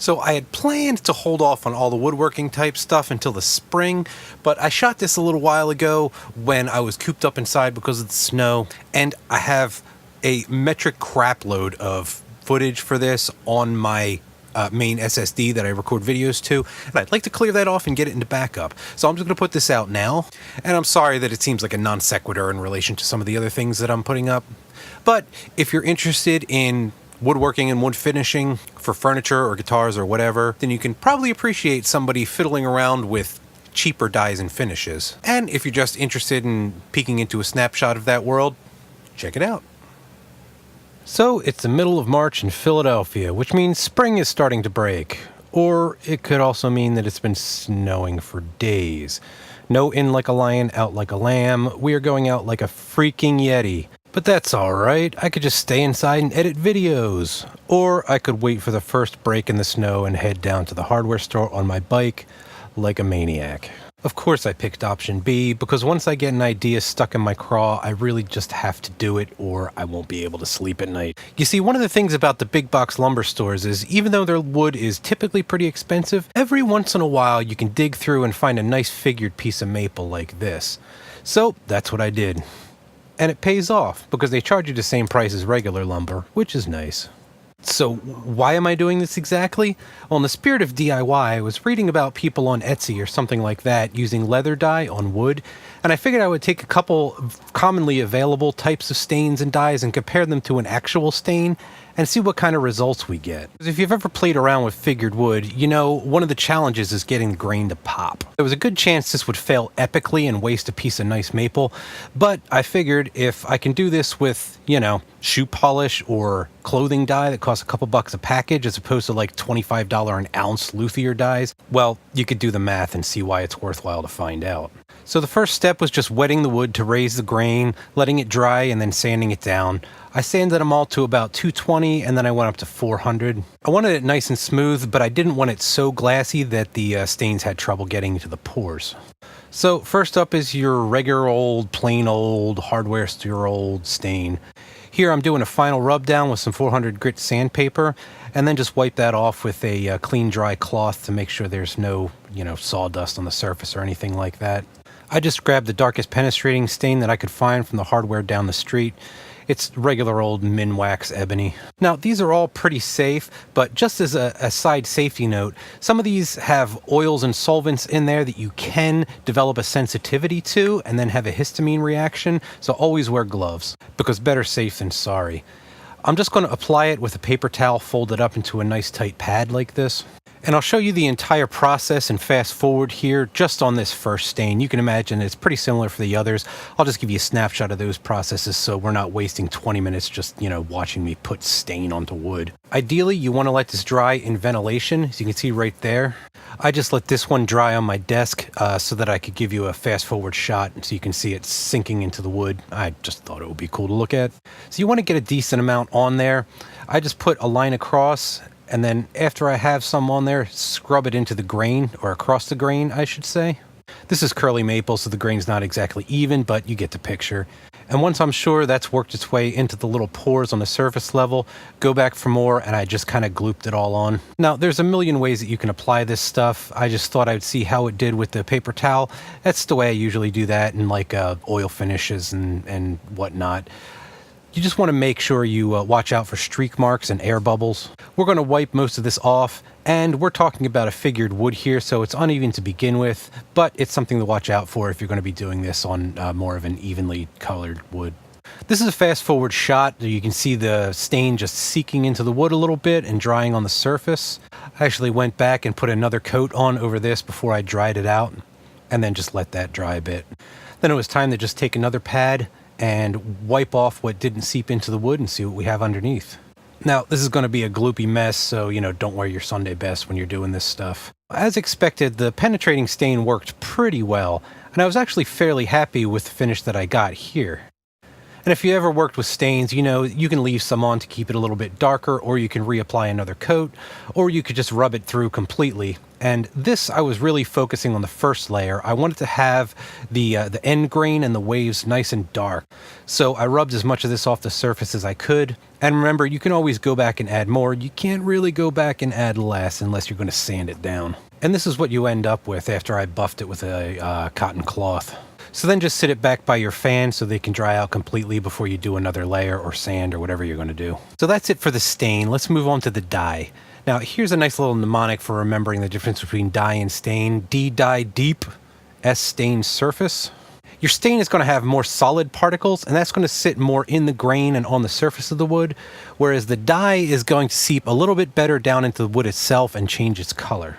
So I had planned to hold off on all the woodworking type stuff until the spring, but I shot this a little while ago when I was cooped up inside because of the snow, and I have a metric crap load of footage for this on my main SSD that I record videos to, and I'd like to clear that off and get it into backup. So I'm just going to put this out now, and I'm sorry that it seems like a non sequitur in relation to some of the other things that I'm putting up. But if you're interested in woodworking and wood finishing for furniture or guitars or whatever, then you can probably appreciate somebody fiddling around with cheaper dyes and finishes. And if you're just interested in peeking into a snapshot of that world, check it out. So it's the middle of March in Philadelphia, which means spring is starting to break. Or it could also mean that it's been snowing for days. No in like a lion, out like a lamb. We are going out like a freaking Yeti. But that's alright, I could just stay inside and edit videos. Or I could wait for the first break in the snow and head down to the hardware store on my bike like a maniac. Of course I picked option B, because once I get an idea stuck in my craw, I really just have to do it or I won't be able to sleep at night. You see, one of the things about the big box lumber stores is even though their wood is typically pretty expensive, every once in a while you can dig through and find a nice figured piece of maple like this. So that's what I did. And it pays off, because they charge you the same price as regular lumber, which is nice. So why am I doing this exactly? Well, in the spirit of DIY, I was reading about people on Etsy or something like that using leather dye on wood, and I figured I would take a couple of commonly available types of stains and dyes and compare them to an actual stain and see what kind of results we get. If you've ever played around with figured wood, you know one of the challenges is getting the grain to pop. There was a good chance this would fail epically and waste a piece of nice maple, but I figured if I can do this with, you know, shoe polish or clothing dye that costs a couple bucks a package as opposed to like $25 an ounce luthier dyes, well, you could do the math and see why it's worthwhile to find out. So the first step was just wetting the wood to raise the grain, letting it dry, and then sanding it down. I sanded them all to about 220, and then I went up to 400. I wanted it nice and smooth, but I didn't want it so glassy that the stains had trouble getting into the pores. So first up is your regular old, plain old, hardware store old stain. Here I'm doing a final rub down with some 400 grit sandpaper, and then just wipe that off with a clean dry cloth to make sure there's no, sawdust on the surface or anything like that. I just grabbed the darkest penetrating stain that I could find from the hardware down the street. It's regular old Minwax ebony. Now, these are all pretty safe, but just as a side safety note, some of these have oils and solvents in there that you can develop a sensitivity to and then have a histamine reaction, so always wear gloves, because better safe than sorry. I'm just going to apply it with a paper towel folded up into a nice tight pad like this. And I'll show you the entire process and fast forward here just on this first stain. You can imagine it's pretty similar for the others. I'll just give you a snapshot of those processes so we're not wasting 20 minutes just, watching me put stain onto wood. Ideally, you want to let this dry in ventilation, as you can see right there. I just let this one dry on my desk so that I could give you a fast forward shot so you can see it sinking into the wood. I just thought it would be cool to look at. So you want to get a decent amount on there. I just put a line across, and then after I have some on there, scrub it into the grain, or across the grain, I should say. This is curly maple, so the grain's not exactly even, but you get the picture. And once I'm sure that's worked its way into the little pores on the surface level, go back for more, and I just kind of glooped it all on. Now, there's a million ways that you can apply this stuff. I just thought I would see how it did with the paper towel. That's the way I usually do that in like oil finishes and whatnot. You just want to make sure you watch out for streak marks and air bubbles. We're going to wipe most of this off, and we're talking about a figured wood here, so it's uneven to begin with, but it's something to watch out for if you're going to be doing this on more of an evenly colored wood. This is a fast forward shot. You can see the stain just seeking into the wood a little bit and drying on the surface. I actually went back and put another coat on over this before I dried it out, and then just let that dry a bit. Then it was time to just take another pad and wipe off what didn't seep into the wood and see what we have underneath. Now, this is going to be a gloopy mess, so, don't wear your Sunday best when you're doing this stuff. As expected, the penetrating stain worked pretty well, and I was actually fairly happy with the finish that I got here. And if you ever worked with stains, you can leave some on to keep it a little bit darker, or you can reapply another coat, or you could just rub it through completely. And this, I was really focusing on the first layer. I wanted to have the end grain and the waves nice and dark. So I rubbed as much of this off the surface as I could. And remember, you can always go back and add more. You can't really go back and add less unless you're going to sand it down. And this is what you end up with after I buffed it with a cotton cloth. So then just sit it back by your fan so they can dry out completely before you do another layer or sand or whatever you're going to do. So that's it for the stain. Let's move on to the dye. Now here's a nice little mnemonic for remembering the difference between dye and stain. D, dye deep, S, stain surface. Your stain is going to have more solid particles, and that's going to sit more in the grain and on the surface of the wood, whereas the dye is going to seep a little bit better down into the wood itself and change its color.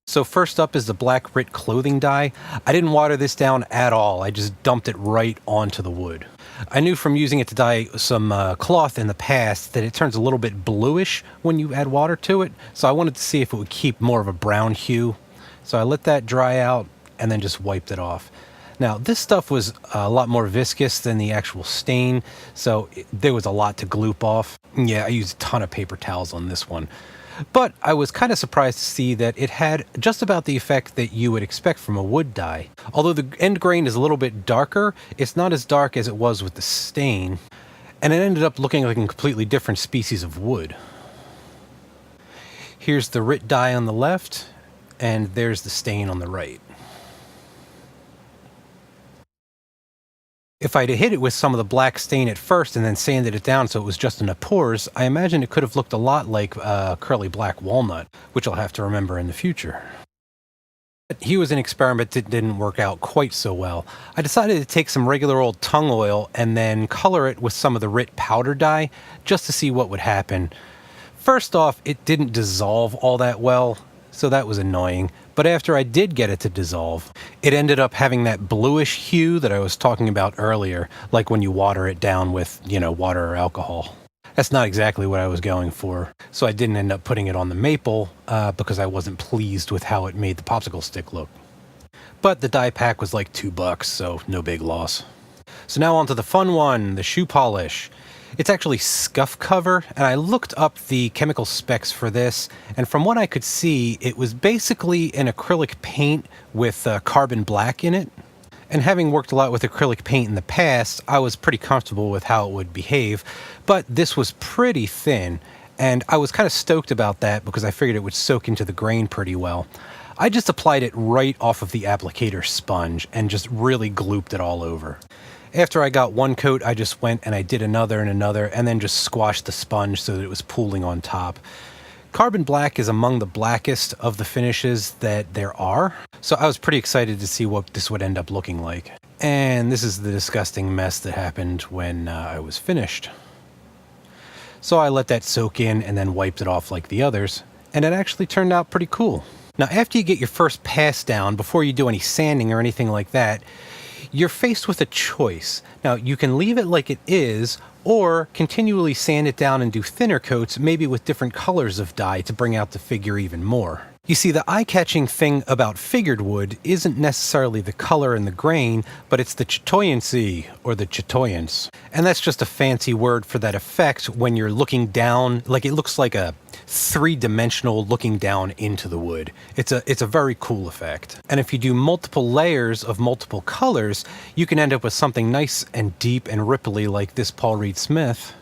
So first up is the Black Rit clothing dye. I didn't water this down at all. I just dumped it right onto the wood. I knew from using it to dye some cloth in the past that it turns a little bit bluish when you add water to it. So I wanted to see if it would keep more of a brown hue. So I let that dry out and then just wiped it off. Now this stuff was a lot more viscous than the actual stain, so there was a lot to gloop off. Yeah, I used a ton of paper towels on this one. But I was kind of surprised to see that it had just about the effect that you would expect from a wood dye. Although the end grain is a little bit darker, it's not as dark as it was with the stain, and it ended up looking like a completely different species of wood. Here's the Rit dye on the left, and there's the stain on the right. If I'd hit it with some of the black stain at first and then sanded it down so it was just in the pores, I imagine it could have looked a lot like curly black walnut, which I'll have to remember in the future. But here was an experiment that didn't work out quite so well. I decided to take some regular old tung oil and then color it with some of the Rit powder dye just to see what would happen. First off, it didn't dissolve all that well, so that was annoying. But after I did get it to dissolve, it ended up having that bluish hue that I was talking about earlier, like when you water it down with, water or alcohol. That's not exactly what I was going for, so I didn't end up putting it on the maple because I wasn't pleased with how it made the popsicle stick look. But the dye pack was like $2, so no big loss. So now on to the fun one, the shoe polish. It's actually scuff cover, and I looked up the chemical specs for this, and from what I could see, it was basically an acrylic paint with carbon black in it. And having worked a lot with acrylic paint in the past, I was pretty comfortable with how it would behave, but this was pretty thin, and I was kind of stoked about that because I figured it would soak into the grain pretty well. I just applied it right off of the applicator sponge and just really glooped it all over. After I got one coat, I just went and I did another and then just squashed the sponge so that it was pooling on top. Carbon black is among the blackest of the finishes that there are, so I was pretty excited to see what this would end up looking like. And this is the disgusting mess that happened when I was finished. So I let that soak in and then wiped it off like the others, and it actually turned out pretty cool. Now after you get your first pass down, before you do any sanding or anything like that, you're faced with a choice. Now, you can leave it like it is, or continually sand it down and do thinner coats, maybe with different colors of dye to bring out the figure even more. You see, the eye-catching thing about figured wood isn't necessarily the color and the grain, but it's the chatoyancy, or the chatoyance. And that's just a fancy word for that effect when you're looking down, like it looks like a three-dimensional looking down into the wood. It's a very cool effect. And if you do multiple layers of multiple colors, you can end up with something nice and deep and ripply like this Paul Reed Smith.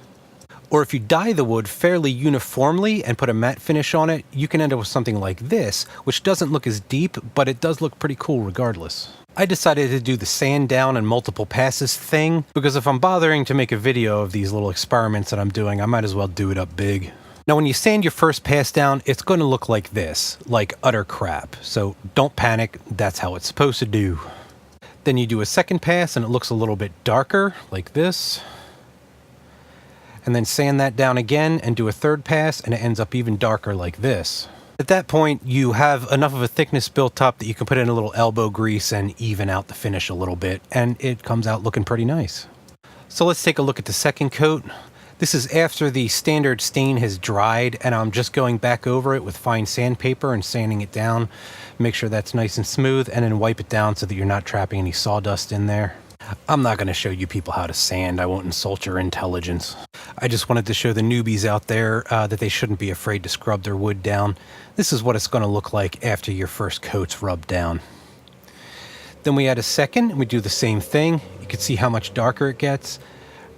Or if you dye the wood fairly uniformly and put a matte finish on it, you can end up with something like this, which doesn't look as deep, but it does look pretty cool regardless. I decided to do the sand down and multiple passes thing, because if I'm bothering to make a video of these little experiments that I'm doing, I might as well do it up big. Now when you sand your first pass down, it's going to look like this, like utter crap. So don't panic, that's how it's supposed to do. Then you do a second pass and it looks a little bit darker, like this. And then sand that down again and do a third pass and it ends up even darker like this. At that point, you have enough of a thickness built up that you can put in a little elbow grease and even out the finish a little bit, and it comes out looking pretty nice. So let's take a look at the second coat. This is after the standard stain has dried, and I'm just going back over it with fine sandpaper and sanding it down. Make sure that's nice and smooth, and then wipe it down so that you're not trapping any sawdust in there. I'm not going to show you people how to sand. I won't insult your intelligence. I just wanted to show the newbies out there that they shouldn't be afraid to scrub their wood down. This is what it's going to look like after your first coat's rubbed down. Then we add a second, and we do the same thing. You can see how much darker it gets.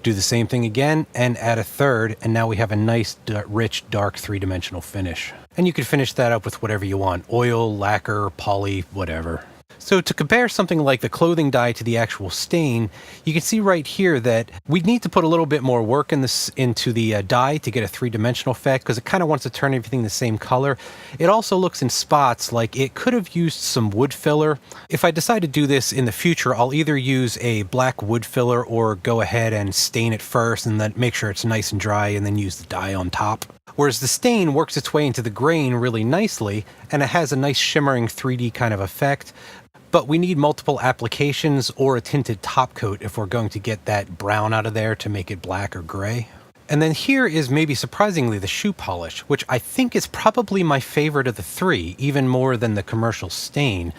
Do the same thing again, and add a third, and now we have a nice, rich, dark, three-dimensional finish. And you can finish that up with whatever you want. Oil, lacquer, poly, whatever. So to compare something like the clothing dye to the actual stain, you can see right here that we need to put a little bit more work into the dye to get a three-dimensional effect, because it kind of wants to turn everything the same color. It also looks in spots like it could have used some wood filler. If I decide to do this in the future, I'll either use a black wood filler or go ahead and stain it first and then make sure it's nice and dry and then use the dye on top. Whereas the stain works its way into the grain really nicely, and it has a nice shimmering 3D kind of effect. But we need multiple applications or a tinted top coat if we're going to get that brown out of there to make it black or gray. And then here is maybe surprisingly the shoe polish, which I think is probably my favorite of the three, even more than the commercial stain.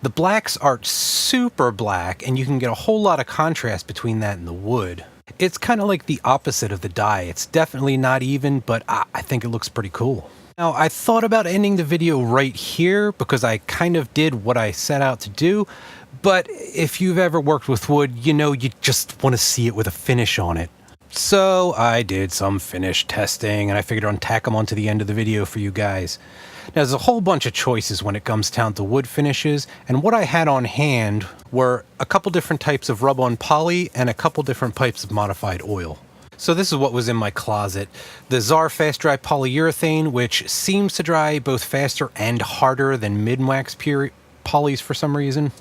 The blacks are super black, and you can get a whole lot of contrast between that and the wood. It's kind of like the opposite of the dye. It's definitely not even, but I think it looks pretty cool. Now, I thought about ending the video right here because I kind of did what I set out to do, but if you've ever worked with wood, you know you just want to see it with a finish on it. So I did some finish testing, and I figured I'd tack them onto the end of the video for you guys. Now, there's a whole bunch of choices when it comes down to wood finishes, and what I had on hand were a couple different types of rub-on poly and a couple different types of modified oil. So this is what was in my closet. The Czar Fast Dry Polyurethane, which seems to dry both faster and harder than Minwax pure polys for some reason.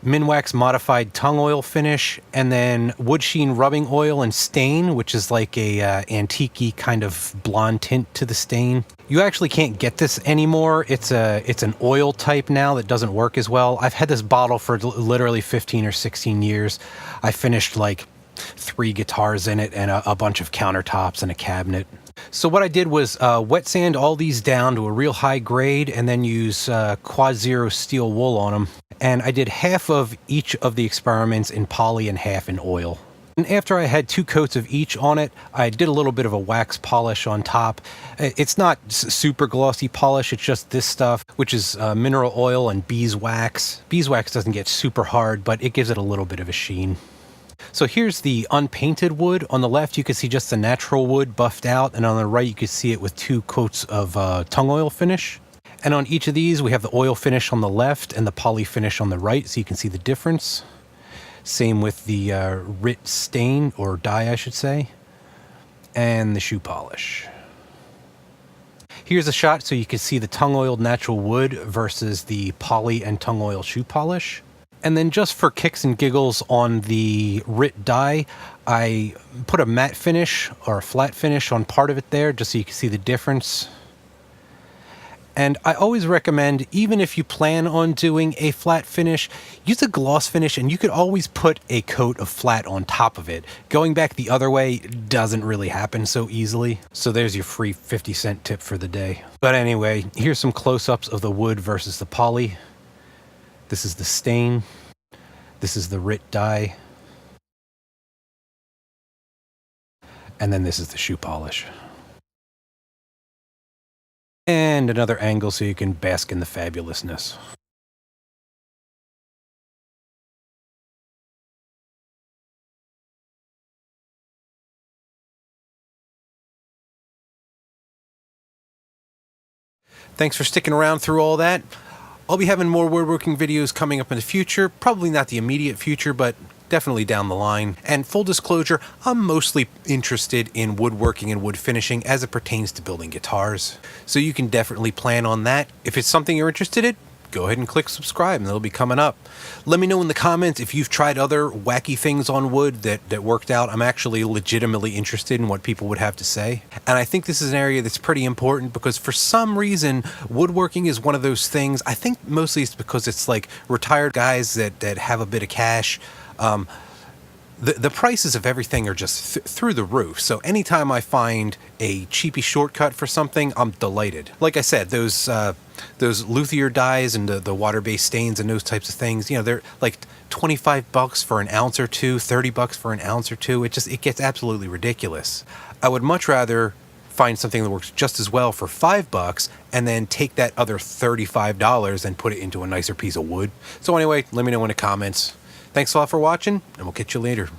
Minwax Modified Tongue Oil Finish, and then Wood Sheen Rubbing Oil and Stain, which is like a antique-y kind of blonde tint to the stain. You actually can't get this anymore. It's an oil type now that doesn't work as well. I've had this bottle for literally 15 or 16 years. I finished like 3 guitars in it and a bunch of countertops and a cabinet. So what I did was wet sand all these down to a real high grade and then use quad zero steel wool on them. And I did half of each of the experiments in poly and half in oil. And after I had 2 coats of each on it, I did a little bit of a wax polish on top. It's not super glossy polish, it's just this stuff, which is mineral oil and beeswax. Beeswax doesn't get super hard, but it gives it a little bit of a sheen. So here's the unpainted wood. On the left, you can see just the natural wood buffed out, and on the right, you can see it with 2 coats of tongue oil finish. And on each of these, we have the oil finish on the left and the poly finish on the right, so you can see the difference. Same with the RIT stain, or dye, I should say, and the shoe polish. Here's a shot so you can see the tongue oiled natural wood versus the poly and tongue oil shoe polish. And then just for kicks and giggles on the RIT dye, I put a matte finish or a flat finish on part of it there just so you can see the difference. And I always recommend, even if you plan on doing a flat finish, use a gloss finish, and you could always put a coat of flat on top of it. Going back the other way doesn't really happen so easily. So there's your free 50-cent tip for the day. But anyway, here's some close-ups of the wood versus the poly. This is the stain. This is the RIT dye. And then this is the shoe polish. And another angle so you can bask in the fabulousness. Thanks for sticking around through all that. I'll be having more woodworking videos coming up in the future, probably not the immediate future, but definitely down the line. And full disclosure, I'm mostly interested in woodworking and wood finishing as it pertains to building guitars. So you can definitely plan on that. If it's something you're interested in, go ahead and click subscribe and it'll be coming up. Let me know in the comments if you've tried other wacky things on wood that worked out. I'm actually legitimately interested in what people would have to say. And I think this is an area that's pretty important because for some reason, woodworking is one of those things. I think mostly it's because it's like retired guys that have a bit of cash. the prices of everything are just through the roof. So anytime I find a cheapy shortcut for something, I'm delighted. Like I said, those luthier dyes and the water-based stains and those types of things, you know, they're like $25 for an ounce or two, $30 for an ounce or two. It gets absolutely ridiculous. I would much rather find something that works just as well for $5 and then take that other $35 and put it into a nicer piece of wood. So anyway, let me know in the comments. Thanks a lot for watching, and we'll catch you later.